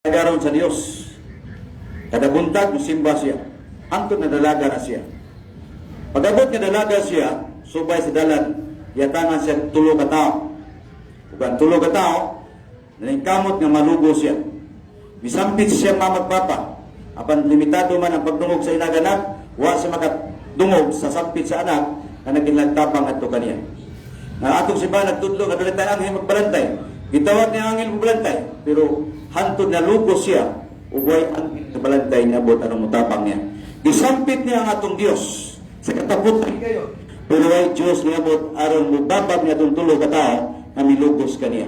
Nagaroon sa Dios. Kada buntag musimba siya. Hangtod na dalaga na siya. Pag-abot nga dalaga siya, subay sa dalan, yatangan siya tulo ka tao. Ug ang tulo ka tao, nalingkamot nga malugo siya. Misampit siya mamagpapa. Apan limitado man ang pagdungog sa inaganak, wa siya makadungog sa sampit sa anak na naginagtapang adto kaniya. Na atong siba nagtudlo nga dili tayo ang magbalantay. Gitawag niya ang angel magbalantay, pero hantod na lugo siya, ubay ang balantay niya abot anong mutapang niya. Gisampit niya ang atong Dios sa kataputan kayo. Pero ay Diyos niya abot aron mubabab niya itong tulo ka tao na milugos kaniya.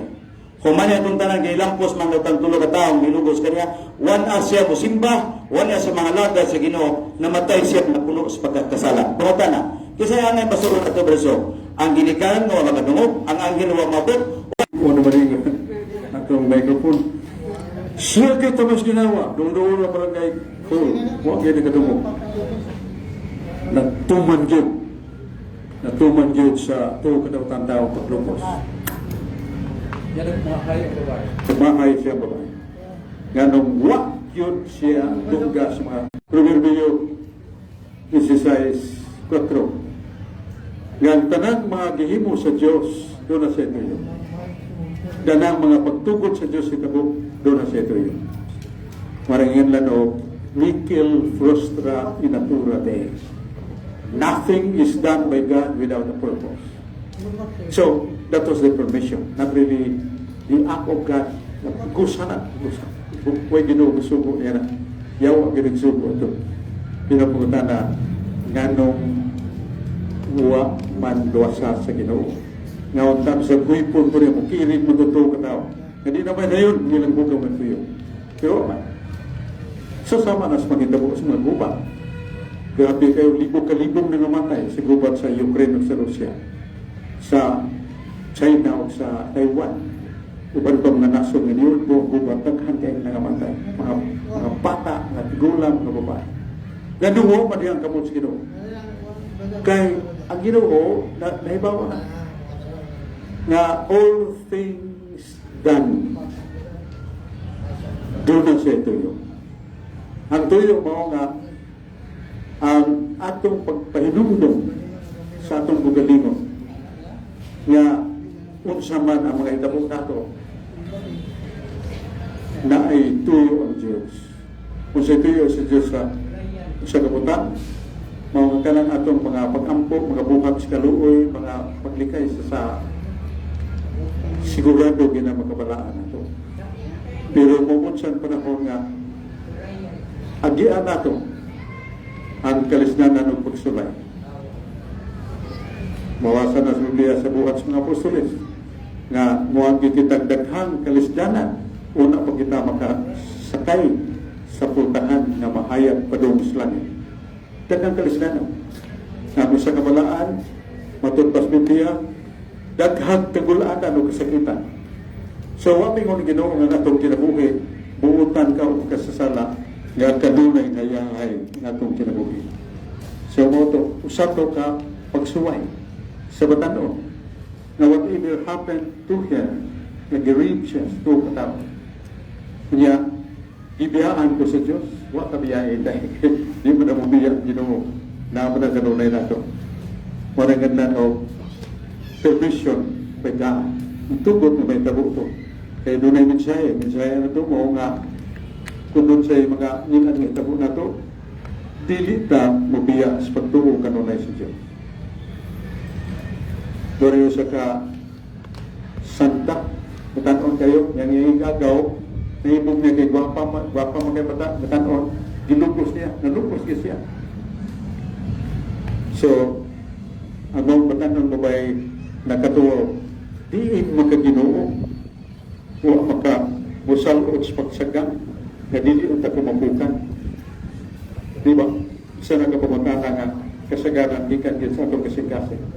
Kung man itong tanan kay lampos man itong tulo ka tao milugos kaniya, wana siya musimba, wana siya mga laga sa Ginoo, namatay siya na puno sa pagkakasala. Pangota na, kasi ang pasulong na ito, Breso, ang ginikanan mo ang makadungog, ang anghel mo mabot. Ano ba rin atong microphone? Siya kayo tamas ginawa. Doon na barangay hall. Huwag yan ikadungog. Natuman yun sa tuwa kadawatan tao paglupos. Yan ang kumakay ang babae. Kumakay siya babae. Ganong wak yun siya dungga sa mga Proverbio 16:4. Gan tanang mga gihimo sa Diyos, doon na sa ito yun. Ganang mga pagtugod sa Diyos itabo, doon na sa ito yun. Maringin lang o, Nickel frustra in natura deis. Nothing is done by God without a purpose. So, that was the permission. Not really the act of God. Gusa na. Huwag ginugusugo niya na. Yaw ang ginagsugo ito. Pinapunta na nganong huwa man luwasa sa Ginoo. Ngayon tam sa kuipon po rin, mukirin mo totoo ka tao. Hindi naman na yun, nilang bugaw na ito yun. Pero man, sasama na sa magindabo sa mga gubat. Grabe kayo, libog-kalibog na namatay sa gubat sa Ukraine o sa Russia, sa China o sa Taiwan. Uban pang nanasong ng yun po, gubat, naghan kayo na namatay. Mga bata, mga tigulang, mga babae. Ganungo, madiyang kamot sa Ginoo. Kaya ang Ginoo, nahibawa na. Na all things done, doon na siya tuyo. Ang tuyo mo nga, ang atong pagpahinumdum sa atong bugalingon nga unsa man ang mga itabok nato na ay tuyo ang Diyos. Kung sa tuyo sa Diyos sa kabutan, mga kanang atong mga pag-ampo, mga buhat sa kaluoy, mga paglikay sa sigurado gina makabalaan nato. Pero mumunsan panahon nga agian nato ang kalisdanan ng pagsulay. Mawasan na Biblia sa buhat sa mga apostoles nga muang kitang daghang kalisdanan una pa kita makasakay sa pultahan nga mahayag padung sa langit. Daghang kalisdanan nga sa kabalaan matudpas Biblia daghang kagulaanan o kasakitan. So, waping ko Ginoo nga natong kinabuhi, buutan ka o kasasala, nga kanunay na yahay natong kinabuhi. So, mo to, usato ka pagsuway sa batanon na whatever happened to him, nag-reach siya to katao. Kanya, ibiyaan ko sa Diyos, wa kabiyain dahil di mo na mubiyak Ginoo na mo na kanunay nato. Marangan na o permission by God. Ang tugot na may tabo ito. Kaya doon ay minsaya na ito mo nga kung doon sa'yo mga nilan ng tabo na ito, dili ta mabiya sa pagtuo kanunay sa Diyos. Doon sa ka santa, matanon kayo, yang igagaw, naibog niya kay gwapa mga bata, matanon, ginugos niya, nalugos niya siya. So, ang matanon mo ba'y nakatuwa, di makaginoo o makamusalot sa pagsagang na dili unta kumapukan. Di ba? Isa na kapamatana nga kasagaran di kan sa atong kasing-kasing.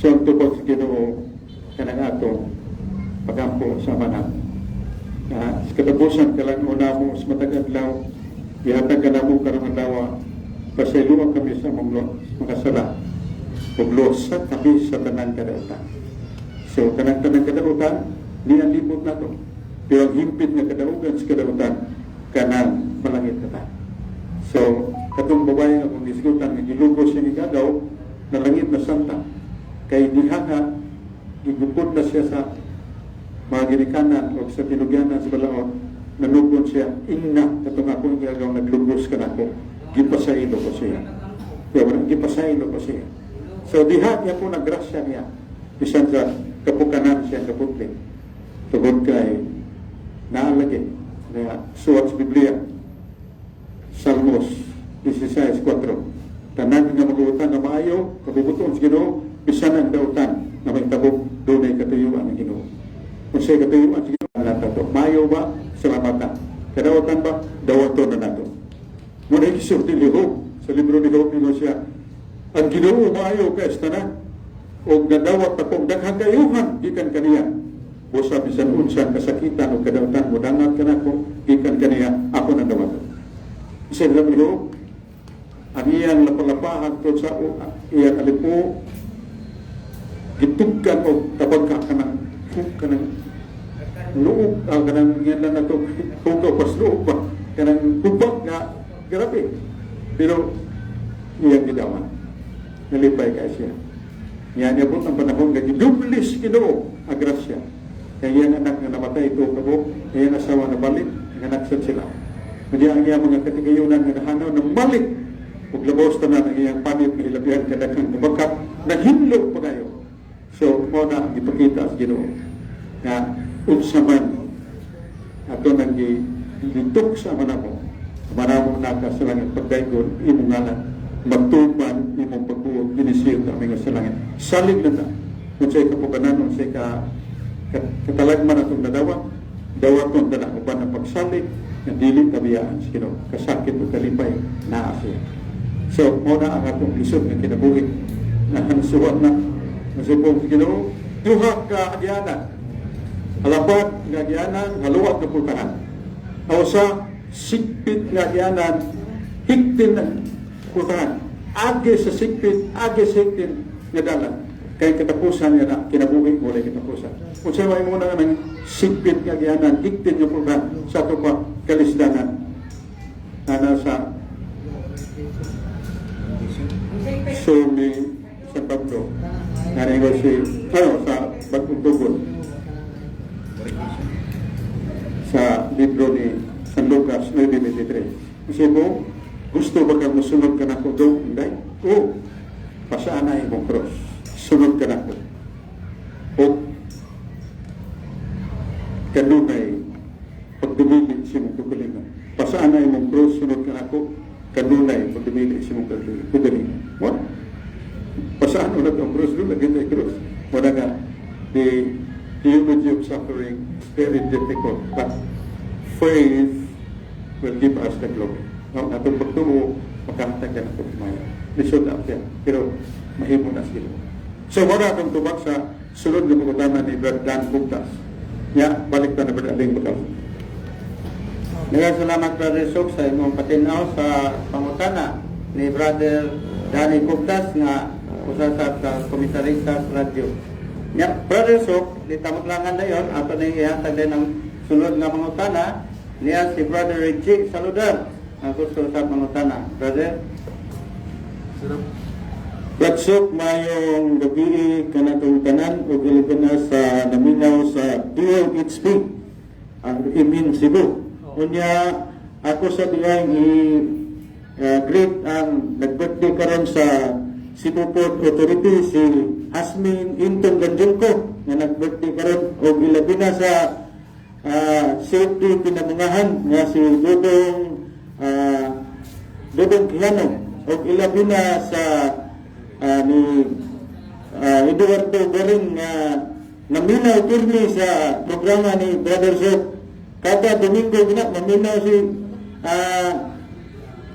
So ang tupag sa Ginoo kanang atong pagampo sa manan. Sa katapusan ka lang una mo sa matag adlaw, ihatag ka na mo karong adlaw, pasayloan kami sa mga sala. Paglosa kami sa tanan kadautan. So, kanang kadautan, nialibot na ito. Pero ang himpit nga kadaugan sa kadautan, kanang malangit kata. So, katong babae nga kung diskutan, nga gilugos siya ni gagaw, na langit na santa. Kay diha nga, gigupod na siya sa mga ginikanan o sa tinugyanan sa balaod, nanugon siya, inna, katong akong gagaw, naglugos ka na ko, gipasaylo ko siya. Kaya wala, gipasaylo ko siya. So, diha niya po nagrasya niya, bisan sa kapukanan siya, kaputli. Tugod kay, naalagi, na suwat sa Biblia, Salmos 16:4. Tanan nga mag-uutan na maayo, kabubuton sa Ginoo, bisan ang dautan na may tabog, doon ay katuyuan ng Ginoo. Kung siya'y katuyuan sa Ginoo, natato. Maayo ba? Salamatan. Kadautan ba? Dawaton na nato. Muna ikisulti ni Job, sa libro ni Job, ino siya, ang Ginoo maayo ka tanan, o nadawat akong daghang kayuhan, gikan kaniya. Busa bisan unsan kasakitan o kadautan mo, dangat ka na ko, gikan kaniya, ako nadawat. Isa lang Job, ang iyang lapalapahan to sa iyang alipo, gitugkan o tabagka ka ng loob, kanang yan lang na ito, hugaw pas loob ba, kanang hubak nga, grabe. Pero, iyang gidawan, nalipay ka siya. Yan niya po ang panahon, gidublis Ginoo, agrasya. Kaya iyang anak na namatay ito, kabo, iyang asawa na balik, nanaksan sila. Kaya ang iyang mga katigayunan na nahanaw na balik, ug labos na ng iyang panit ng ilabihan kadakang tabagkat, nahimlo pa kayo. So, mo na ipakita sa Ginoo na unsa man ato nang gituk sa manamo manamo naka sa langit pagdaygon imong ngalan magtuman imong pagbuot ginisir ta mga sa langit salig na ta kung sa'y kapukanan sa'y katalagman atong nadawa dawaton ta na uban na pagsalig na dili kabiyaan sa Ginoo kasakit o kalipay na siya. So mo na ang atong lisod nga kinabuhi na hansuhan na nasipong sa Ginoo duha ka agyanan halapat nga agyanan haluwat na pultahan o sa sikpit nga agyanan higtin na pultahan agi sa sikpit agi sa higtin nga dalan kay katapusan nga na kinabuhi mo lay katapusan kung siya may muna ng sikpit nga agyanan higtin nga pultahan sa ito pa kalisdanan na nasa Sumi sa Pablo naringo si sa Bagong Tugon sa libro ni San Lucas 9:23. Kasi po, gusto ba kang masunod ka na ko daw? Hindi. O, pasaan na imong cross. Sunod ka na ko. O, kanunay, pagdumili si mong kagalingan. Pasaan na imong cross, sunod ka na ko. Kanunay, pagdumili si mong kagalingan. What? Pasaan ulit ang cross? Doon, lagi tayo cross. Wala nga, the theology of suffering is very difficult, but faith will give us the glory. No, atong pagtuo, makahatag ka na ito kumaya. Lisod na siya, pero mahimo na sila. So, wala akong tubak sa sunod na pagkutama ni Brad Dan Bugtas. Ya, balik na Brad Aling Bugtas. Salamat Brother Sok sa imong patinaw sa pangutana ni Brother Danny Bugtas nga usa sa komentarista sa radyo. Ya, Brother Sok, litamaglangan na yon ato na ihatag din ang sunod nga mangutana niya si Brother Richie Saludar ang gusto sa mangutana. Brother? Bagsok mayong gabi kanatong tanan o gilipin sa naminaw sa DOHP ang Imin Cebu. Unya ako sa diyang great ang nag-birthday karon sa Cebu Port Authority si Hasmin Intong Ganjungko nga nag-birthday karon o ilabi na sa safety pinamungahan nga si Dodong Quijano o ilabi na sa ni Eduardo Garing nga naminaw pirmi sa programa ni Brother Sok. Kada Domingo gina maminaw si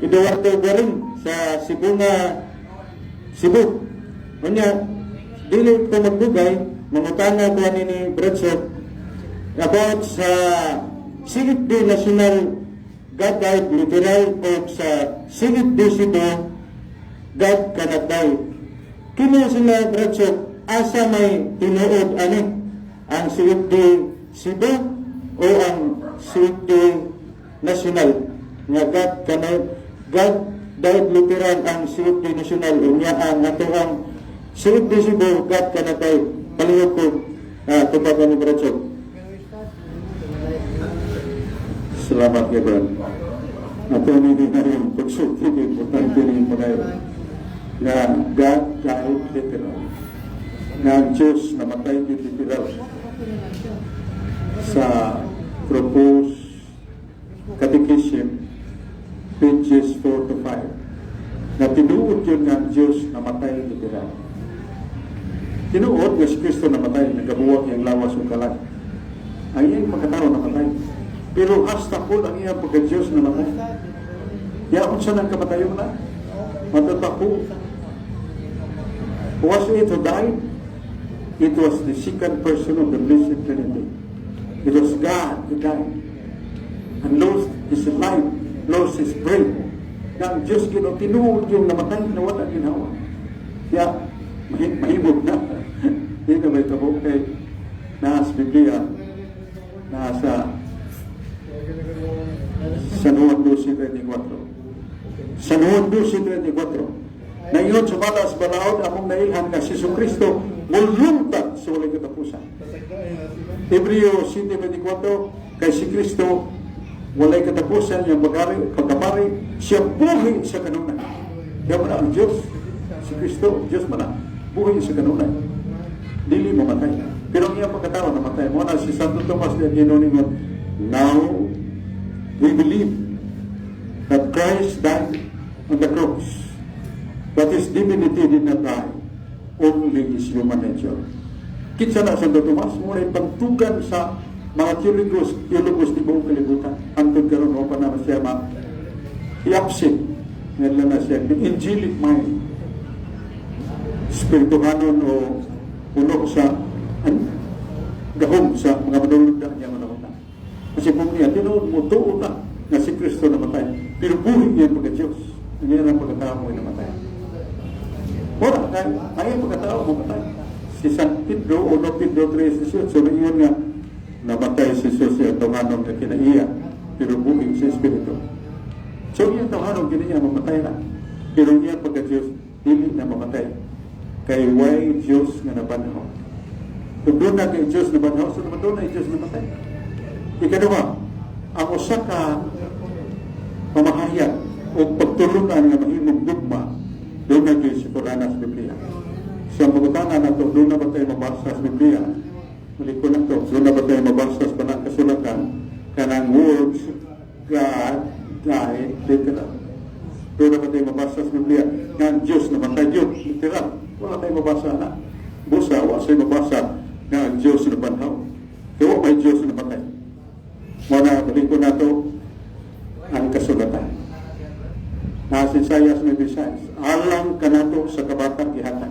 Eduardo Garing sa Cebu nga Cebu. Unya dili ko magbugay mangutana ko ni Brother Sok about sa Sigit Day National God Guide Literal o sa Sigit Day Cebu God Kanatay. Kini sila Brother Sok asa may tinuod ani ang Sigit Day Cebu o o ang Swede National nga God dahil Lutheran ang Swede National unya ang ato ang Swede Cebu God kanatay palihog ko tupad ni Bradshaw. Salamat kay Brad. Ato ni din na yung pagsulti kay importante rin pagkayo na God dahil literal na ang Diyos namatay yung literal sa proposed catechism pages 4 to 5 na tinuod yun ng Diyos namatay yung literal. Tinuod nga si Kristo namatay, nagabuwag yung lawas o kalag. Ang iyang pagkatao namatay. Pero hasta po ang iyang pagka-Diyos namatay. Yaon siya ng kamatayon na. Matatapo. Was it who died? It was the second person of the Blessed Trinity. It was God who died. And lost his life, lost his breath. Ang Diyos tinuod yung namatay na wala ginawa. Kaya, mahimog na. Hindi na may tabo kay nasa Biblia, nasa San Juan 12:34. San Juan 12:34. Na iyon sa batas balaod among nailhan nga si Jesucristo mulumtad sa walay katapusan. Hebreo 7:24 kay si Kristo walay katapusan yung pagkapari siya buhay sa kanunay. Kaya man ang Diyos si Kristo, Diyos man buhay sa kanunay. Dili mamatay. Pero ang iyang pagkatao namatay. Muna si Santo Tomas de Aquino ningon, now we believe that Christ died on the cross, but his divinity did not die, only his human nature. Kitsa na Santo Tomas, muna pagtugan sa mga teologos di buong kalibutan. Antod karon o pa naman siya i-absent nila na siya the angelic mind, spirituhanon o puno sa gahom sa mga manulog na niya manawag. Kasi kung niya, tinuod mo, tuod na si Kristo namatay. Pero buhay niya pagka-Diyos. Hindi na pagkatao mo namatay. Wala, ayaw pagkatao mamatay. Si San Pedro o no Pedro 3:18, so iyon nga, namatay si Jesus sa tawanong na kinaiya, pero buhay sa Espiritu. So yung tawanong kinaiya, mamatay na. Pero niya pagka-Diyos, hindi na mamatay. Kay way Diyos nga nabanhaw. Kung doon na kay Diyos nabanhaw, so naman doon na Diyos namatay. Ikalawa, ang usa ka pamahayag o pagtulungan nga mahimong dugma doon na Diyos Kurana sa Biblia. Sa magutana na ito, doon na ba tayo mabasa sa Biblia? Muli ko na ito, doon na ba tayo mabasa sa panang kasulatan kanang words God died literal. Doon na ba tayo mabasa sa Biblia nga ang Diyos namatay Diyos literal. Wala tayo mabasa na. Busa, wala tayo mabasa nga ang Diyos nabanhaw. Kaya may Diyos namatay. Muna, balik ko na ito ang kasulatan. Nasa Isaias 96, alang ka na ito sa kabatang ihatan.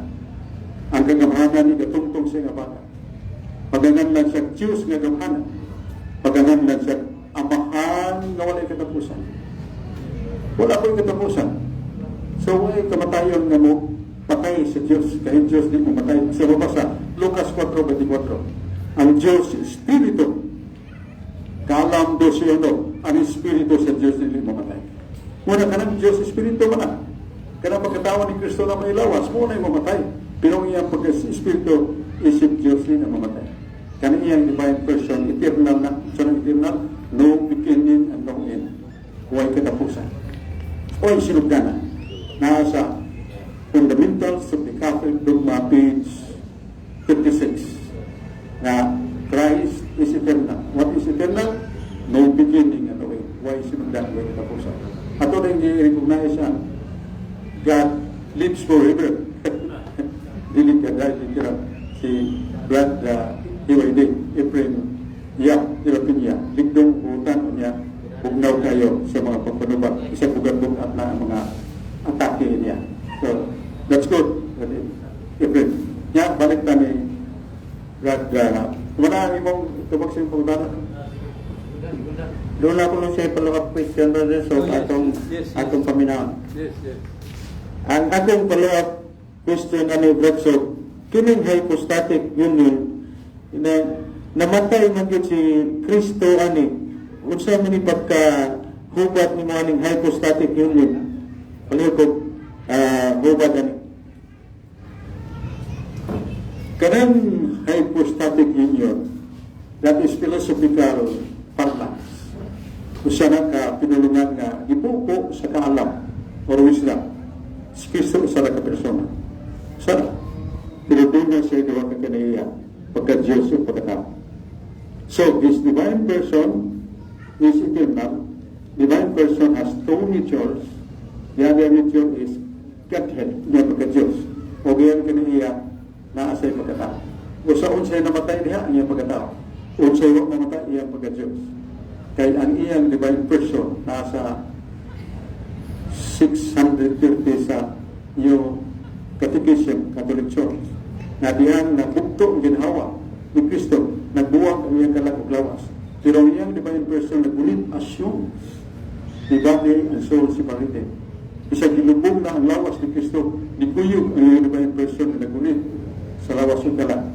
Ang kagamahanan ni katungtong sa nga bata. Paganganlan siya Diyos nga gamahanan. Paganganlan siya amahan nga walay katapusan. Wala ko'y katapusan. So, ay kamatayon nga mo patay sa Diyos. Kahit Diyos di mo matay. Sa babasa, Lucas 4:24. Ang Diyos, Espiritu. Kalam do siya ang Espiritu sa Diyos nila mamatay. Muna ka ng Diyos, Espiritu mo na. Kaya pagkatawan ni Kristo na may lawas, muna yung mamatay. Pero ang iyang pagka-Espiritu, isip Diyos nila mamatay. Kaya iyang divine person, eternal na. So, eternal, no beginning and no end. Huwag katapusan. Huwag sinugdana. Nasa Fundamentals of the Catholic Dogma, page 56. Na Christ is eternal. What is eternal? No beginning and no end. Why sinundan? Why katapusan? At ito rin i-recognize siya, God lives forever. Dili ka dahil dikira si Brad HYD, Ephraim Pinya, ligdong hutan niya, bugnaw kayo sa mga pagpanubat, isang bugat-bugat na mga atake niya. So, that's good. Ephraim. Yan, balik na ni Brad. Kumana imong tubag sa pagdana? Doon ako lang sa follow-up question, Brother, so atong paminawan. Yes. Ang atong follow-up question ani Brother, kining hypostatic union ina namatay man gyud si Kristo ani, unsa man ni pagka hubad ni mo aning hypostatic union? Palihog ko hubad ani. Kanang hypostatic union, that is philosophical parlance. Usa na ka pinulungan nga gibuko sa kaalam or wisdom. Si Kristo usa ka persona. Sana pinulungan siya duwa ka kanaya pagka Diyos o pagkatao. So this divine person is eternal. Divine person has two natures. The other nature is Godhead, niya pagka Diyos. O gayon kanaya na asay pagkatao. O sa unsay namatay diha ang iyang pagkatao. Unsay wa mamatay iyang pagka-Diyos. Kaya ang iyang divine person nasa 630 sa New Catechism, Catholic Church, na diyan nabukto ang ginhawa ni Kristo, nagbuwag ang iyang kalag ug lawas. Pero ang iyang divine person nagulit assumes the body and soul separated. Isa gilubog na ang lawas ni Kristo, niguyog ang iyang divine person na nagulit sa lawas ug kalag.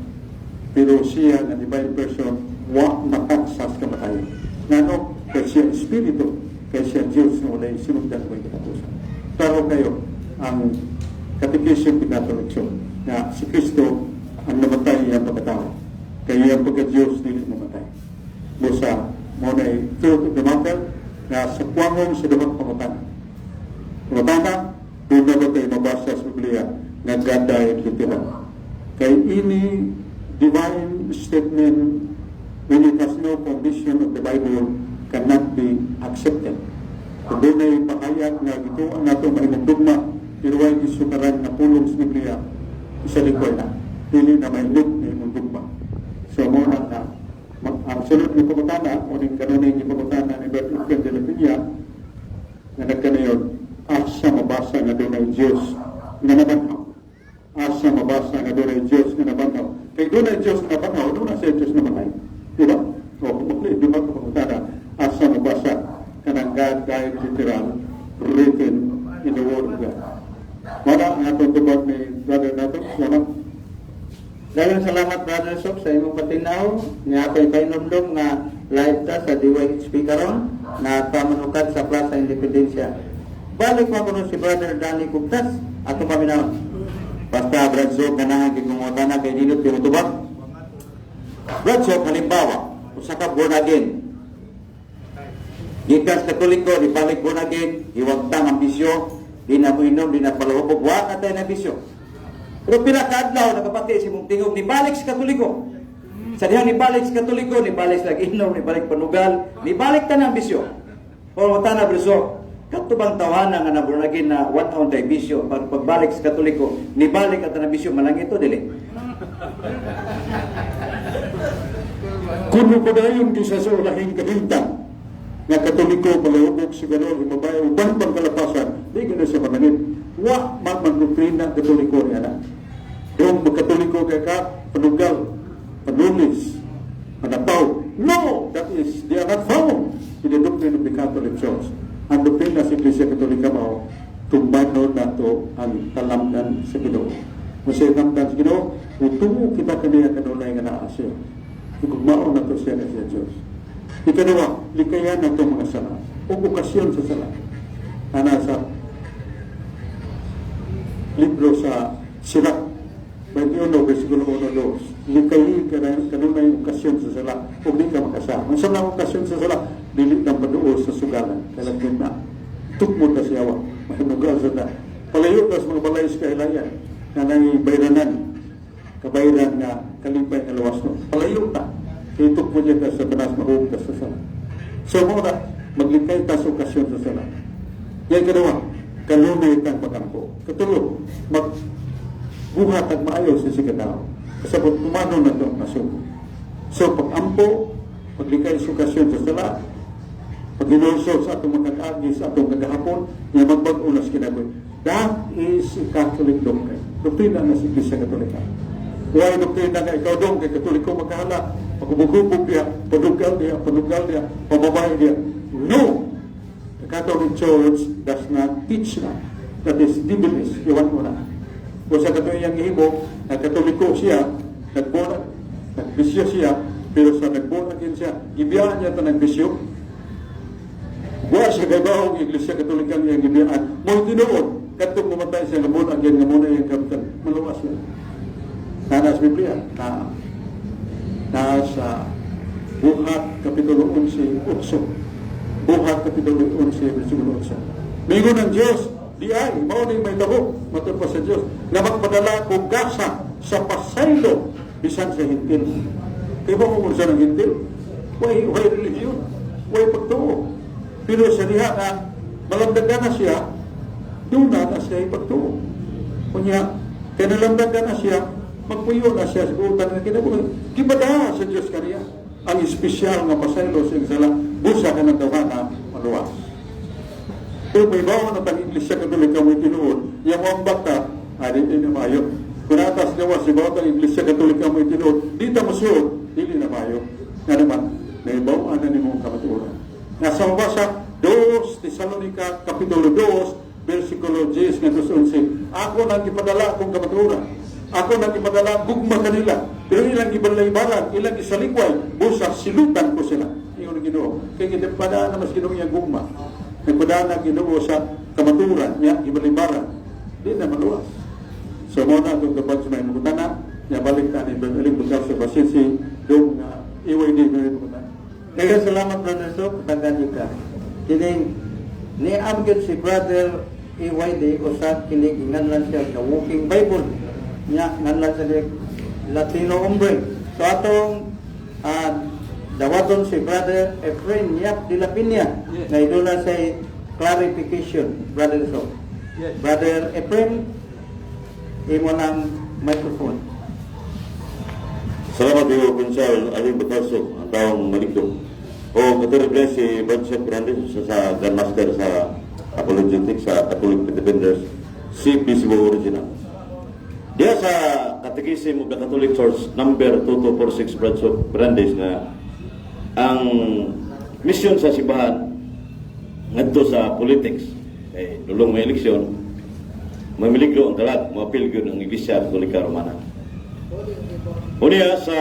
Pero siya na divine person wa makaksas kamatayon. Ngano? Kaya siya espiritu, kaya siya Diyos na walay sinugdan ko yung katapusan. Taro kayo ang Catechism of Catholic Church na si Kristo ang namatay ang pagkatao. Kaya ang pagka-Diyos nila namatay. Busa mo na truth of the matter na sa kuwangong sa damang pangutana. Pangutana, kung na ba tayo mabasa sa Biblia na God died literal. Kaya ini divine statement, when it has no condition of the Bible, cannot be accepted. Kung doon ay pakayag na gituan nato mahimong dugma, pero ay gisukaran na pulong sa Biblia, isa likoy na. Dili na mahimong mahimong dugma. So, muna na, ang sunod ni pagkutana, o ning kanunin ni pagkutana ni Bert Uken de la Villa, na nagkanayon, asa mabasa na doon ay Diyos na nabanhaw. Asa mabasa na doon ay Diyos na nabanhaw. Kaya doon ay Diyos na nabanhaw, doon na siya Diyos na matay. Diba? O, di ba pagkutana, asa mabasa kanang God died literal, written in the Word of God. Wala ang atong tubag ni brother nato. Salamat. Daghang salamat, Brother Sok, sa imong patinaw. Nga ako'y painumdum nga live ta sa DYHP karon na pamanukat sa Plaza Independencia. Balik mo kuno si Brother Danny Cubtas ato paminaw. Basta Brad Sok, ganahan kikungota na kay Nilot Pinutubag. Brad Sok, halimbawa, usa ka born again. Gikas Katoliko, di balik born again, hiwagtang ang bisyo, di na mo inom, di na palahubog, wa na tayo na bisyo. Pero pinakadlaw, nakapati si mong tingog, ni balik si Katoliko. Sa dihan ni balik si Katoliko, ni balik sa inom, ni balik panugal, ni balik ta ng bisyo. O tana Brad, katubang tawanan nga na born again na one on tayo bisyo, pagbalik si Katoliko, ni balik at na bisyo, malang ito, dili. Kuno ko dayon di sa ulahing kahintang nga Katoliko palahubog si ganon himabay uban pang kalapasan di gano sa manangit wa magdoktrina Katoliko niya na yung magkatoliko kay ka panugal panulis panapaw no, that is they are not found in the doctrine of the Catholic Church. Ang doktrina sa Iglesia Katolika mao tumbano nato ang talamdan sa Ginoo. Masay talamdan sa Ginoo utumo kita kaniya kanunay nga naa siya. Igugmao na to siya na siya Diyos. Ikalawa, likayan na itong mga sala o okasyon sa sala. Ana sa libro sa Sirak 21, versikulo 1-2. Likayi kanunay okasyon sa sala o di ka makasama. Ang salang okasyon sa sala, dilit ng paduo sa sugalan. Kalagyan na. Tukmod na siya wa. Mahinugal sa na. Palayo na sa mga balay sa kahilayan na nangibayranan. Kabayran nga kalipay na lawas no. Palayo ta. Itok mo niya sa panas mahug ka sa sala. So muna, maglikay ta sa okasyon sa sala. Yan kanawa, kanunay tang pagkampo. Katulog, magbuhat at maayos sa sikataw. Kasabot tumano na itong masuko. So pag-ampo, maglikay sa okasyon sa sala, pag-inulso sa atong magkakaagi sa atong kagahapon, nga magbag-o na sa kinagoy. That is Catholic doctrine. Doktrina na sa Iglesia Katolika. Huwag doktrina na ikaw doon kay Katoliko magkahala, pagubog-ubog dia, panugal dia, pamabay dia. No! The Catholic Church does not teach that. That is divilis, iwan mo na. Kung sa katuliyang ihimo, na Katoliko siya, nagbona, nagbisyo siya, Pero sa nagbunakin siya, ibiyaan niya ito ng bisyo. Wa siya gabawang Iglesia Katolikang yung ibiyaan. Mo tinuod, katong mamatay siya nga bunakin nga muna yung kapitan. Maluwas siya. Sa Biblia, sa Buhat Kapitulo 11, 8. Buhat Kapitulo 11, versikulo 8. Mingon ng Diyos, di ay, mauning may tabo, matod pa sa Diyos, na magpadala kong gasa sa pasaylo, bisan sa hintil. Kaya ba kung sa ng hintil? Way religion, way pagtuo. Pero sa diha na, malamdagan na siya, doon na siya ipagtuo. Kunya, kaya nalamdagan na siya, magpuyo na siya sa butan na kinabuhay. Kibada sa Diyos kaniya. Ang espesyal nga pasaylo sa sala, busa ka ng tawa na maluwas. Pero may bawa na tang Iglesia Katolika mo itinuod, yung mga bata, di na mayo. Kung atas nawa si bawa tang Iglesia Katolika mo itinuod, di ta masuod, di na mayo. Nga naman, may bawa na ni mong kamaturan. Nasa mabasa, 2 Tesalonica, Kapitulo 2, versikulo 10 nga 11, ako nang ipadala akong kamaturan. Ako nang ipadala gugma kanila. Pero ilang ibalay-balan, ilang isalikway, busa silutan ko sila. Iyon ang Ginoo. Kaya kita padaan na mas Ginoo yung gugma. Nagpadaan ang Ginoo sa kamaturan niya, ibalay-balan. Di na maluwas. So muna itong dapat sa may mukutana, niya balik na ni Bernaling Bukal sa Basisi, yung iway di na rin mukutana. Kaya salamat Brother Sok, tagaan ka. Kining ni Amgid si Brother EYD usap kining inganlan siya sa Walking Bible niya nganlan siya Latino hombre. So atong dawaton si Brother Efrain Yap de la Piña na idula sa clarification, Brother Sok. Yes. Brother Efrain, imo ng microphone. Salamat iyo, Pinsal Aling Batasok, ang taong malikdo. O kateribli si Bradshaw Fernandez sa Grandmaster sa Apologetics sa Catholic Defenders, si Visible Original. Diya sa Catechism of the Catholic Church, number 2246 Bradshaw Fernandez na ang mission sa simbahan ngadto sa politics, kay dulong may eleksyon, mamiligro ang kalat, mapilgyo ng Iglesia Katolika Romana. Unya sa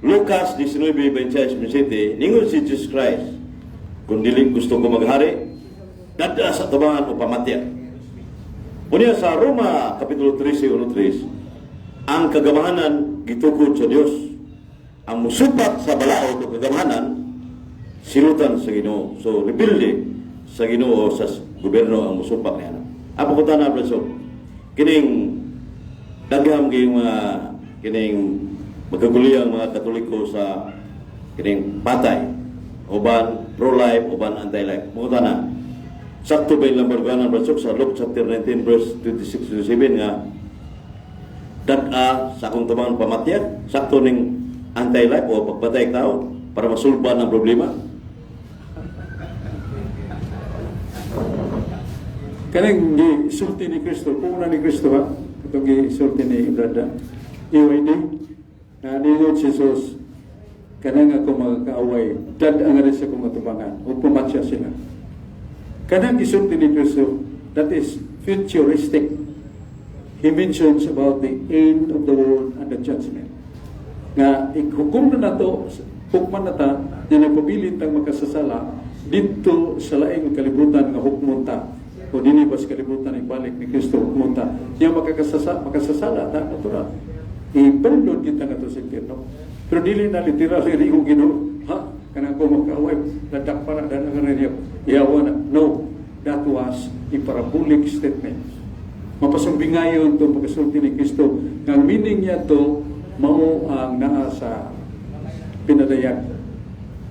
Lucas 19:26, ningon si Jesus Christ, kung dili gusto ko maghari, dada sa tabangan o pamatya. Unya sa Roma Kapitulo 13:1-3, ang kagamahanan gitukod sa Dios. Ang musupat sa balao o kagamahanan, silutan sa Ginoo. So, rebelde sa Ginoo sa gobyerno ang musupak niya. Apo ko tanan, Bradshaw, kining daghang kining magkaguliyang mga Katoliko sa kining patay, uban pro-life, uban anti-life. Mukuta na, sakto ba yung lambarganan, Bradshaw, sa Luke chapter 19 verse 26-27 nga, dag-a sa akong tamang pamatya, sakto ning anti-life o pagpatay tao para masulban ang problema. Kanang gisulti ni Kristo, puna ni Kristo ha, itong gisulti ni Brada EYD, na ninyo Jesus, kanang ako magkaaway, dad ang aris akong matubangan, o pumatsya sila. Kanang gisulti ni Kristo, that is futuristic. He mentions about the end of the world and the judgment. Nga, hukom na to, hukman na ta, na nagpabilin tang makasasala, dito sa laing kalibutan nga hukmunta, o dinibas kalibutan ibalik ni Kristo hukmunta, yung makasasala, ta, natural. Ipalunod kita nga to sa impyerno. Pero dili na literal, hindi ko Ginoo, ha? Kanang ko magkaway, ladak pa na, dan ang rin iyawa na. No, that was a parabolic statement. Mapasumbingayon itong pagkasulti ni Kristo. Ang meaning niya to, mao ang naa sa pinadayag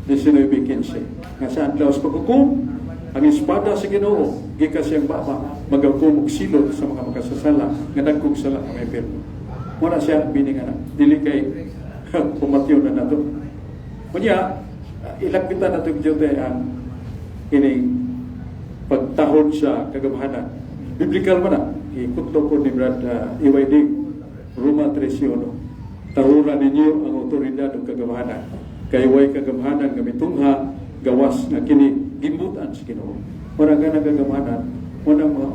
ni 19:15. Nga sa adlaw sa paghukom, ang espada sa Ginoo gikas siyang baba magahukom og silot sa mga makasasala nga dagkog sala ang impyerno. Wala siya meaning ana dili kay pumatyon na nato. Kunya ilagpitan nato gyud ang kining pagtahod sa kagamahanan. Biblikal man na ikutlo ko ni Brad EYD Roma 13:1. Tahuran ninyo ang otoridad ng kagamahanan. Kay way kagamahanan nga mitungha gawas nga kini gimutan sa Ginoo. Wala ka nagagamahanan, wala mga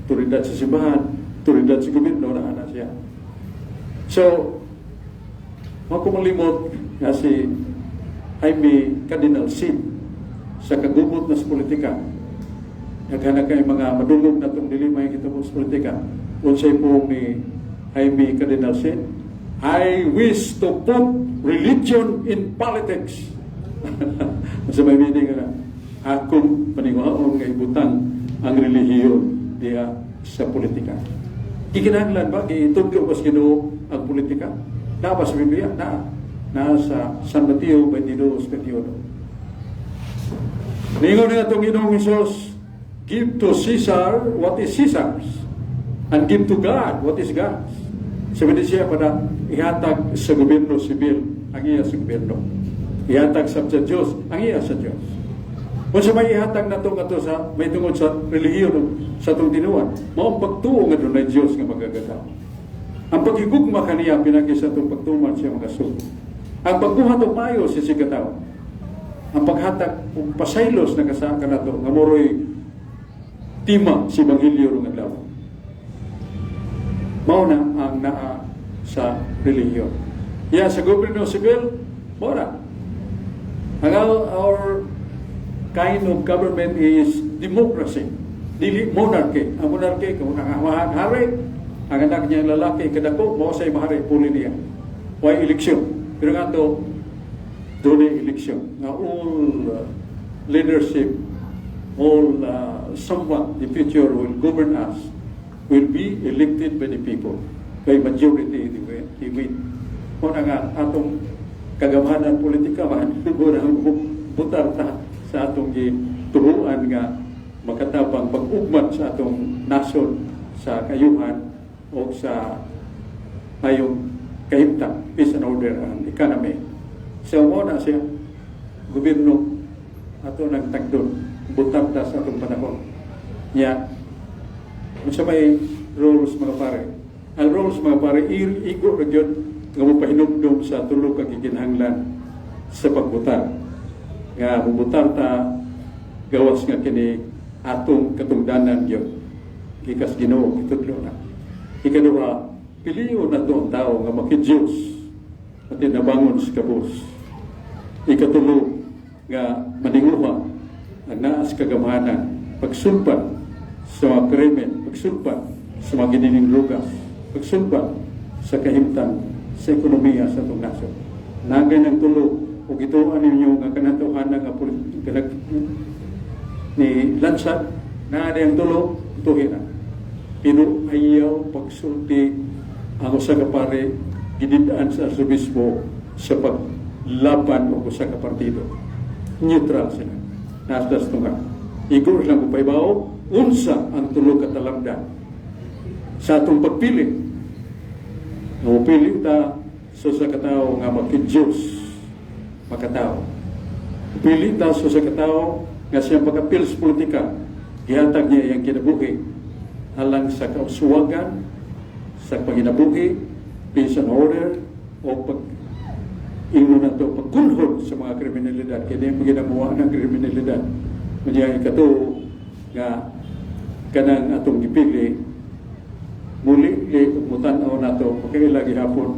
otoridad sa simbahan, otoridad sa gobyerno na ana siya. So, Mga kumalimot nga si Jaime Cardinal Sin sa kagubot na sa politika. Naghanap kay mga madulog na itong dilimay kita po sa politika. Unsay po ni Jaime Cardinal Sin, I wish to put religion in politics. Sa may meaning na, akong paningaon nga ibutang ang relihiyon diya sa politika. Ikinahanglan ba, itudlo ba sa Ginoo ang politika? Na ba sa Biblia? Na sa San Mateo 22:21. Ningon na itong Ginoong Hesus, give to Caesar what is Caesar's, and give to God what is God's. Sabi siya para ihatag sa gobyerno sibil ang iya sa gobyerno. Ihatag sa Diyos ang iya sa Diyos. Kung sa may ihatag na itong ato sa may tungod sa relihiyon sa itong tinuan, maong pagtuo nga doon na Diyos nga magagadaw. Ang paghigugma kaniya pinagis sa itong pagtuman siya mga sugo. Ang pagbuhat o mayo siya si kataw. Ang paghatag o pasaylos na kasaka na ito nga moro'y tima si Evangelyo rung adlaw. Mao na ang naa sa relihiyon. Ya sa gobyerno sibil, mao na. Ang our kind of government is democracy, dili monarchy. Ang monarchy kung nanghahari, ang anak niya lalaki kadako, mao say mahari puli niya. Why election? Pero nga ito, doon election. Nga all leadership, all someone, the future will govern us, will be elected by the people. By majority, they win. Kung nga atong kagamahanan politika, sigurang butar ta sa atong turuan nga makatabang pag-ugman sa atong nasod, sa kayuhan, o sa ayong kahimtang, peace and order and economy. So, mo na siya, gobyerno, ato nagtagdon, butar ta sa atong panahon. Kung sa may rules mga pare, ang rules mga pare, igo na yun nga mapahinumdum sa tulog kang ikinahanglan sa pagbutar. Nga mabutar ta, gawas nga kini atong katungdanan yun. Kikas Ginoo, kitudlo na. Ikaduha, piliyo na doon tao nga makidiyos at nabangon sa kabus. Ikatulo, nga maninguha ang naas kagamahanan, pagsulpan sa mga krimen, pagsulpan sa mga ginining lugas, pagsulpan sa kahimtang sa ekonomiya sa itong nasyon. Nagay ng tulo, o gituan ninyo nga kanatuhan nga ni Lansad, na ang tulo, ituhin na. Pero ayaw pagsulti ang usa ka pare gididaan sa arsobispo sa paglaban o usa ka partido. Neutral sila. Nasdas tunga. Igor lang ko paibaw, unsa ang tulo ka talagdan sa atong pagpili. Pili ta sa katao nga makidiyos makatao. Pili ta sa katao nga siyang pagapil sa politika, gihatag niya iyang kinabuhi alang sa kausuwagan, sa panginabuhi, peace and order, o ingon na ito, pagkunhod sa mga kriminalidad. Kaya yung paginamuha ng kriminalidad. Kanya ikato nga kanang atong gipili, muli mutanaw na ito, magkaila gihapon.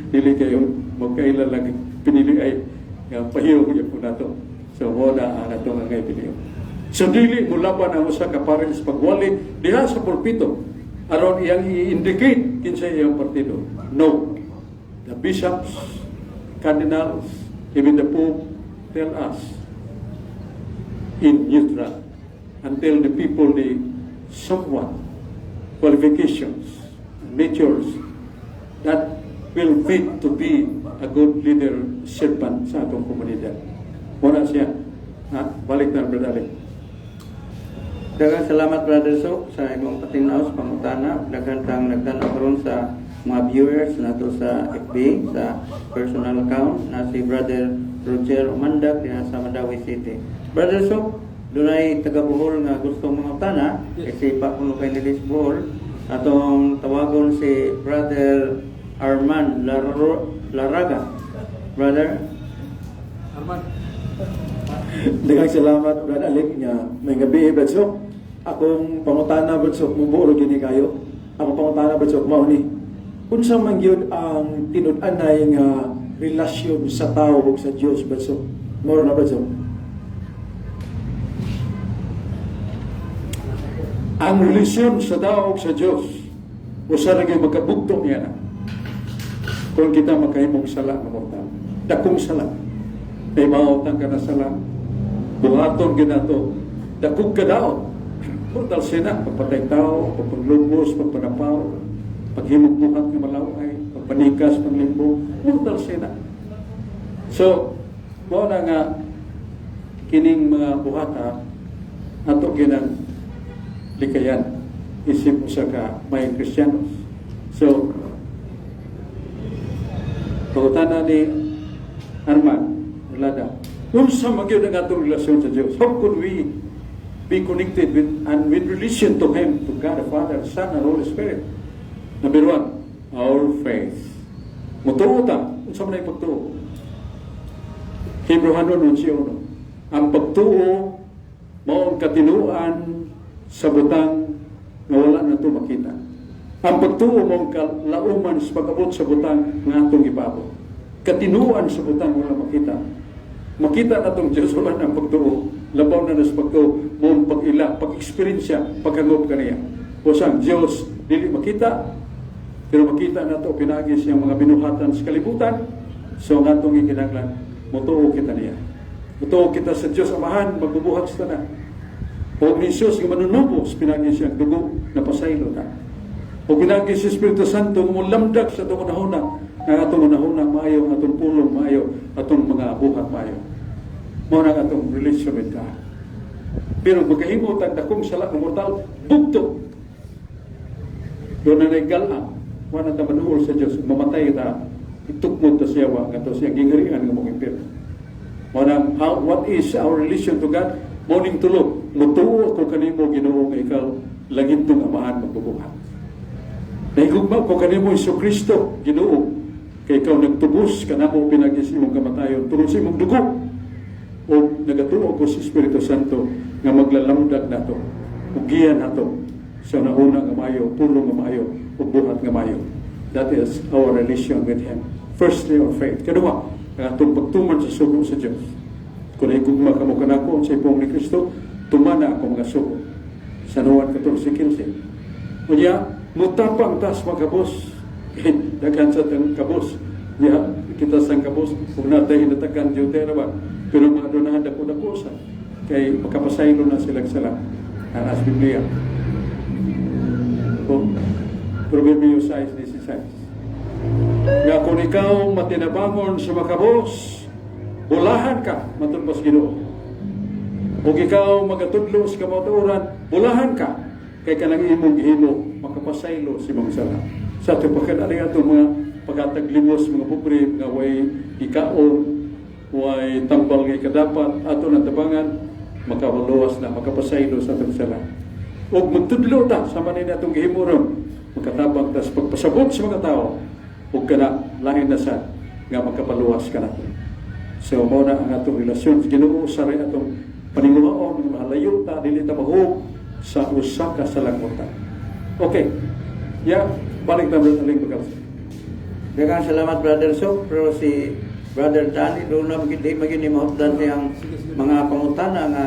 Dili kayo, magkaila lang pinili ay pahiyo ko na ito. So, wala ang atong ang ipiliyo. So, dili mulaban ang usa ka pares pagwali diha sa pulpito aron iyang i-indicate kinsa iyang partido. No. The bishops, cardinals, even the Pope tell us in neutral until the people the somewhat qualifications, natures that will fit to be a good leader servant sa atong komunidad. Muna siya. Balik na berdali. Daghang salamat Brother Sok sa imong patinaw sa pangutana. Daghang tang nagtanaw karon sa mga viewers nato sa FB sa personal account na si Brother Roger Umandag diha sa Mandawi City. Brother Sok, dunay taga Bohol nga gustong mangutana kasi pa kuno kay Nilis Bohol atong tawagon si Brother Arman Laraga. Brother Arman. Daghang salamat Brad Alec nga may gabi Brad Sok. Akong pangutana Brad Sok mubuo gini kayo. Akong pangutana Brad Sok mao ni unsa man gyud ang tinud-anay nga relasyon sa tao ug sa Dios baso? Moro na baso. Ang relasyon sa tao ug sa Dios usa ra gyud magkabugtong niya na. Kung kita makahimong sala nga mortal, dakong sala. Kay mautang ka na sala, buhaton ginato, dakong kadaot. Mortal sina, pagpatay tao, pagpaglubos, pagpanapaw, paghimog buhat nga malaway, pagpanikas, paglimbo, mortal sina. So, mo na nga kining mga buhata ato ginang likayan isip usa ka may Kristiyanos. So, pagutana ni Arman Lada, unsa magyud ang atong relasyon sa Dios? How could we be connected with and with relation to Him, to God the Father, Son, and Holy Spirit? Number one, our faith. Mutuo ta, unsa man ay pagtuo? Hebrew 11:1. Ang pagtuo mao ang katinuan sa butang nga wala na ito makita. Ang pagtuo mao ang kalauman sa pag-abot sa butang nga atong ibabaw. Katinuan sa butang wala makita. Makita na itong Diyos wala ng pagtuo. Labaw na sa pagtuo mong pag-ila, pag-eksperyensya, paghangob ka niya. O siyang Diyos, dili makita, pero makita na ito, pinagis yung mga binuhatan sa kalibutan. So ang atong ikinaglan, mutuo kita niya. Mutuo kita sa Diyos Amahan, magbubuhat sa tanan. O ni Diyos, yung manunubos, pinagis yung dugo na pasaylo na. O pinagis yung Espiritu Santo, mulamdag sa itong unahuna, na atong unahuna maayo, atong pulong maayo, atong mga buhat maayo. Mao na atong relasyon with God. Pero magkahimo tag dakong sala ng mortal, bugto. Doon na naggalang, wala na manuol sa Diyos, mamatay ta, itukmod ta siya, nga to siya gingarian ng mga impyerno. What is our relation to God? Morning tulog, mutuo ko kanimo Ginoo nga ikaw langitong Amahan magbubuhat. Nahigugma ko kanimo Isu Kristo Ginoo, kay ikaw nagtubos kanamo pinagis imong kamatayon tungod sa imong dugo. O nagatuo ko sa Espiritu Santo nga maglalamdag nato, ugian nato sa nauna nga maayo, pulong nga maayo, ug buhat nga maayo. That is our relation with Him. Firstly, our faith. Kadua, ang atong pagtuman sa sugo sa Diyos. Kung nahigugma ka mo kanako sa ipong ni Kristo, tumana ako mga sugo. Sa Nuan 14:15. Unya, mutapang tas magkabos. Daghan sa tang kabos. Ya, kita sang kabos, kung natay hinatakan Deutera ba? Pero mga donahan dako-dako sa kay makapasaylo na silang sala. Ang as Biblia. Proverbio 6:16. Nga kung ikaw matinabangon sa makabos, bulahan ka, matulpas Ginoo. O ikaw magatudlo sa kamatuoran, bulahan ka, kay kanang imong gihimo, makapasaylo si mong sala. Sa ito pagkadali ato mga pagkataglimos, mga pobre, mga way ikaon, way tambal ngay kadapat, ato na tabangan, makawalawas na, makapasaylo sa itong sala. O magtudlo ta, sa manin atong gihimo ron, magkatabang tas pagpasabot sa mga tao, o kana, lain na sa, nga magkapaluwas ka na. So, muna ang atong relasyon, Ginoo sa rin atong paninguhaon, mahalayo ta, dili ta mahog sa usaka sa langutan. Okay, balik na Brother Aling Bagal. Daghang salamat Brother Sok, pero si Brother Danny doon na maging mahutdan niyang mga pangutana nga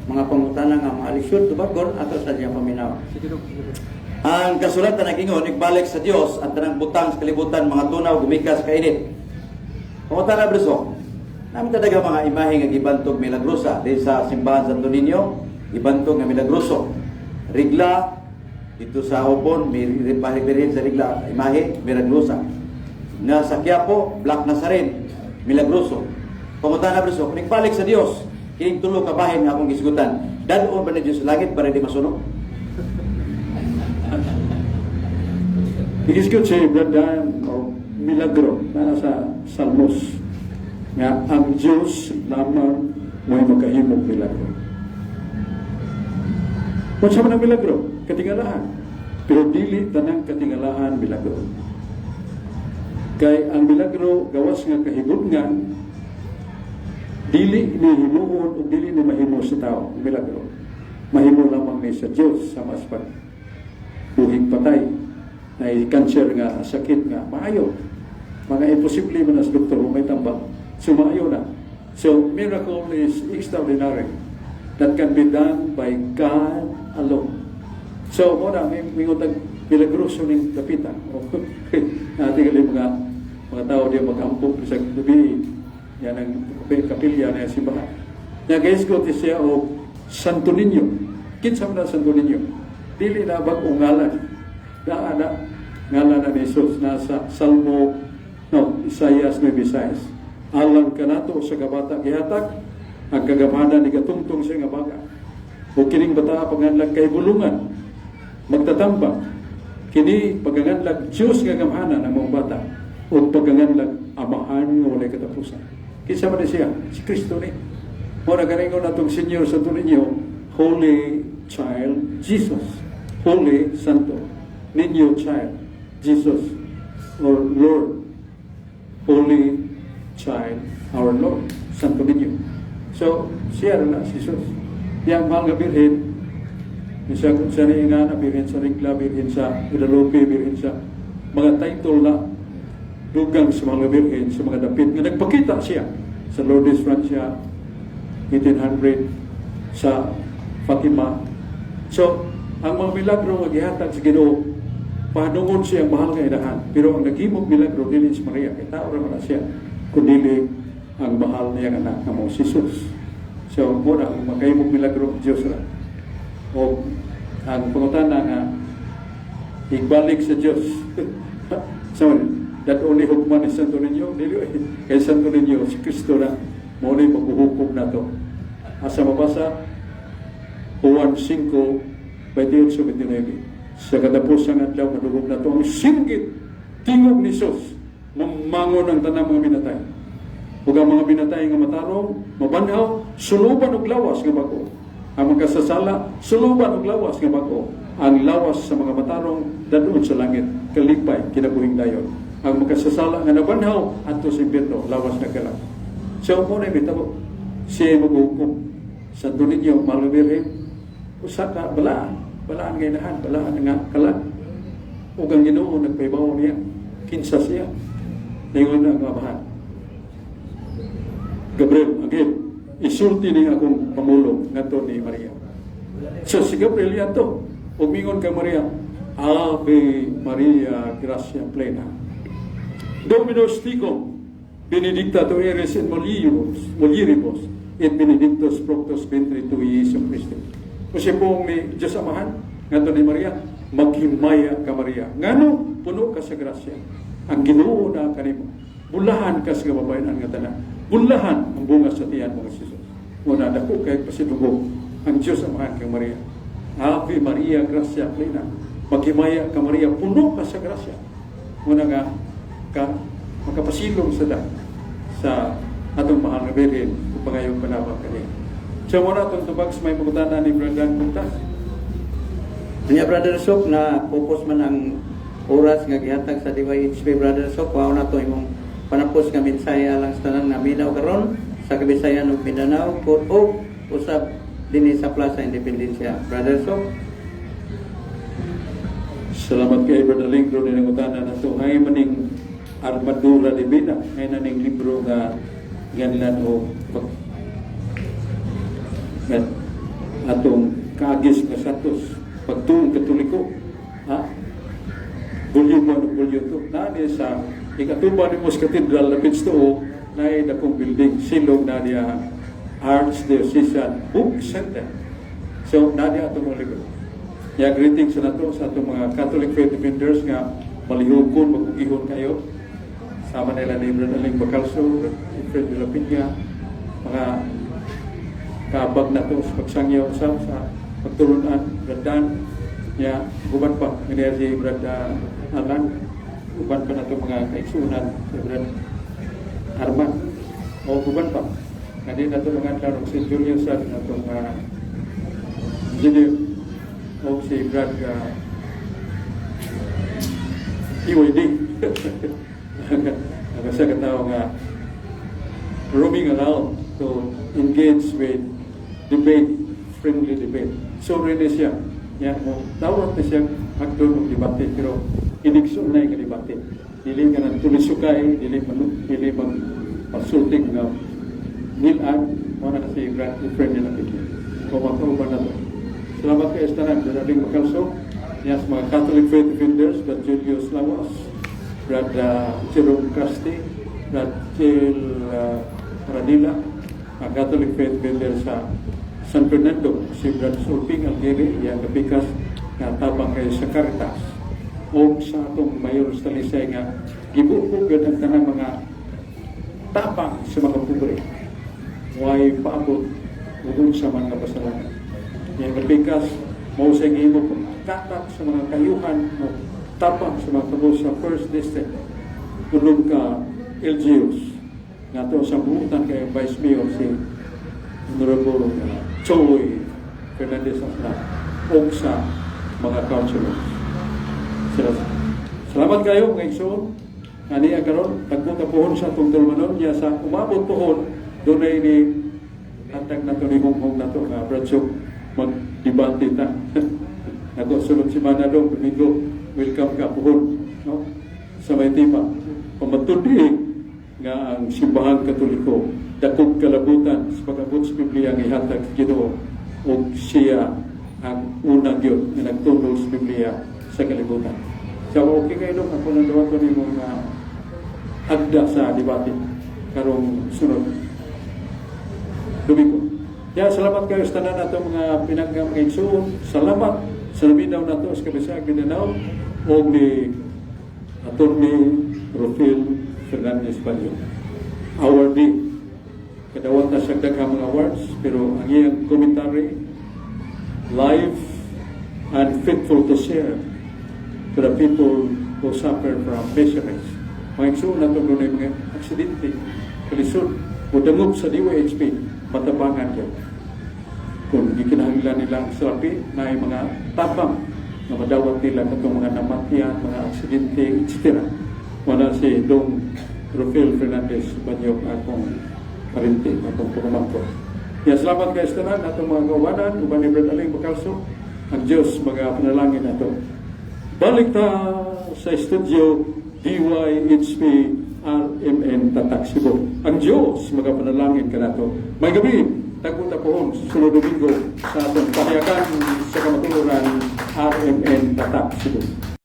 mga alisyon tubagon ato sa diyang paminaw. Ang kasulatan nagingon igbalik sa Dios at tanang butang sa kalibutan mga tunaw gumikas kainit. Pangutana Brother Sok, namin talaga mga imahe nga gibantog milagrosa di sa simbahan Santo Niño, gibantog nga milagroso. Rigla dito sa Opon, may pahigbirin sa rigla, imahe, milagrosa. Na sa Quiapo, Black Nazarene, milagroso. Pangutan na Briso, kung balik sa Dios, kining tulo ka bahin nga akong isgutan, dadon ba na Diyos sa langit para di masunog? Igisgot siya Brother o milagro na sa Salmos nga ang Diyos lamang may makahimog milagro. Kung sa man ang milagro, katingalahan. Pero dili tanang katingalahan milagro. Kay ang milagro gawas nga kahigudngan, dili ni himuon o dili ni mahimo sa tao. Milagro mahimo lamang ni sa Diyos sa mas buhing patay na cancer nga, sakit nga, maayo. Mga imposible man as doktor, may tambang. So, maayo na. So, miracle is extraordinary. That can be done by God alone. So, muna, may utang milagroso ng kapitan. Natin kali mga tao diya mag-ampok sa gabi. Yan ang kapilya na simbahan. Nga guys ko siya o Santo Niño. Kinsa man na Santo Niño. Dili na bagong ngalan. Daana ngalan na ni Jesus nasa Salmo Isaias 9:6. Alang kanato sa kabata gihatag ang kagamhanan ni katungtong siya nga baga. O kining bata panganlag kay bulungan magtatambang kini paganganlag Diyos nga gamhanan ang mga bata o paganganlag amahan nga walay katapusan. Kinsa man siya? Si Kristo ni. Muna ganingon natong Senyor sa Niño, Holy Child Jesus, Holy Santo Niño Child Jesus, or Lord, Holy Child, our Lord, Santo Niño. So, siya na si Jesus. Yang mahal nga birhen, siya nga na birhen sa Ringla, birhen sa Guadalupe, birhen sa mga title na dugang sa mga birhen, sa mga dapit nga nagpakita siya sa Lourdes, Francia, 1800, sa Fatima. So, ang mga milagro nga gihatag sa Ginoo, panungod siya ang mahal nga inahan. Pero ang naghimog milagro dili si Maria, kay tao ra man siya, kundi ang mahal niyang anak na mo, si Jesus. So, muna, ang magkahimog milagro ng Diyos ra. O, ang pangutana nga, igbalik sa Diyos. So, that only hukman is Santo Niño, kay Santo Niño, si Kristo na, muna yung maghuhukom na to. Asa mabasa, Juan 5:28-29. Sa katapusang adlaw madugog na to ang singgit tingog ni Jesus mamangon ang tanang mga binatay. Ug ang mga binatay nga matarong mabanhaw suluban og lawas nga bag-o. Ang magkasasala suluban og lawas nga bag-o. Ang lawas sa mga matarong dadun sa langit kalipay kinabuhing dayon. Ang magkasasala nga nabanhaw adto sa impierno lawas na kalang. So mo na bitabo siya maghukom sa Niño Mahal Birhen usa ka balaan ngayon balaan nga kalag o ang Ginoo nagpaibaw niya kinsa siya ngayon ang mabahan Gabriel again isulti ni akong pamulong ngadto ni Maria. So si Gabriel yato umingon ka Maria, Ave Maria gracia plena Dominus tecum benedicta tu eres in mulieribus et benedictus fructus ventris tui, Iesus Christus. Kasi po ni Diyos Amahan, nga ni Maria, maghimaya ka Maria. Ngano, puno ka sa grasya. Ang Ginoo na kanimo. Bulahan ka sa kababayan nga tanan. Bulahan ang bunga sa tiyan mo si Jesus. Muna dako kay pasidugo ang Diyos Amahan kay Maria. Ave Maria, gracia plena. Maghimaya ka Maria, puno ka sa grasya. Muna nga, makapasilong sa atong mahal na Birhen kung pangayong panabang kaniya. So muna itong tubag sa may pagkutana ni Brother Puntas. Niya Brother Sok na pupos man ang oras nga gihatag sa DYHP Brother Sok, wow na ito imong panapos nga minsaya lang sa tanan nga minaw karon sa Kabisayan ug Mindanao o usab dinhi sa Plaza Independencia. Brother Sok. Salamat kay Brother Lingro ni nangutana na ito. Ay maning Armadura Divina. Ay naning libro nga ganlan o atong kaagis nga satos pagtuong katoliko bulyo 1 ug bulyo 2 nani sa ikatuba ni Mos Cathedral lapit to na dakong building silog na diya Archdiocesan Book Center. So nani atong mga libro ya greetings sa nato sa atong mga Catholic faith defenders nga malihugon magugihon kayo sama nila ni Brother Ling Bacalso, Fred de la Piña, mga kabag na ito sa pagsangyaw sa pagtulunan, Bradan, ya, uban pa, ganyan si Brad Alan, uban pa na ito mga kaigsunan, si Brad Arman, o uban pa, ganyan na ito mga klarong si Julius Sad, na itong engineer, o si Brad EYD, kasi katao nga roaming around to engage with debate, friendly debate. So rin siya. Yan mo, tawag na siya magdoon ng debate. Pero inigsoon na kalibati. Dili ka ng tulisukay, dili man pasulting na nilaan, mga na si friend nila Piki. O makauban na to. Salamat kay Estaran, Daring Makalso, niya sa mga Catholic Faith Defenders, Brad Julius Lawas, Brad Jerome Casti, Brad Jill Radila, ang Catholic Faith Defender sa San Fernando, si Brad Sulping Algeri, yang kapikas nga tabang kay sa Caritas. O sa atong Mayor Stalisay nga, gibuhog yun ang tanang mga tapang sa mga pobre. Huwag paabot, huwag sa mga pasalanan. Yang kapikas, mau sa imo katak sa mga kayuhan, tapang sa mga tabo sa First District. Tulong ka LGUs. Nga to sa buutan kay Vice Mayor si Honorable Choy Fernandez Asla o sa mga councilors. Salamat kayo mga igsoon. Ani karon tagpunta pohon sa itong tulmanon niya sa umabot pohon doon ay ni hatag na ito ni Honghong na ito nga Bradsok mag-debate ta. Ako sunod si Manado Domingo, welcome ka pohon, no? Sa may tipa pamatudi nga ang simbahan Katoliko dakog kalabutan sa pag-abot sa Biblia nga ihatag Ginoo ug siya ang unang gyud nga nagtudlo sa Biblia sa kalibutan. So okay kayo dong ako nang dawato ni mga agda sa debate karong sunod Domingo. Ya, salamat kayo sa tanan nato mga pinanggam nga igsoon. Salamat sa naminaw nato sa Kabisaag Mindanao o ni Attorney Rufil Fernandez Banyo. Awardee. Kadawat na siya daghang mga awards, pero ang iyang commentary live and faithful to share to the people who suffer from miseries. Mga igsoon nato doon ay mga aksidente, kalisod, o dangog sa DYHP, matabangan yan. Kung gikinahanglan nilang salapi na ay mga tapang na madawat nila katong mga namatyan, mga aksidente, etc. Wala si Dong Rufil Fernandez Banyo akong parinti, akong pagumangko. Ya, salamat kay Estaran, atong mga gawanan, uban ni Brad Aling Bacalso, ang Diyos mga panalangin nato. Balik ta sa studio DYHP RMN Tatak Cebu. Ang Diyos mga panalangin ka nato. May gabi, tagpunta pohon sunod Domingo sa atong pahayagan sa kamatuluran RMN Tatak Cebu.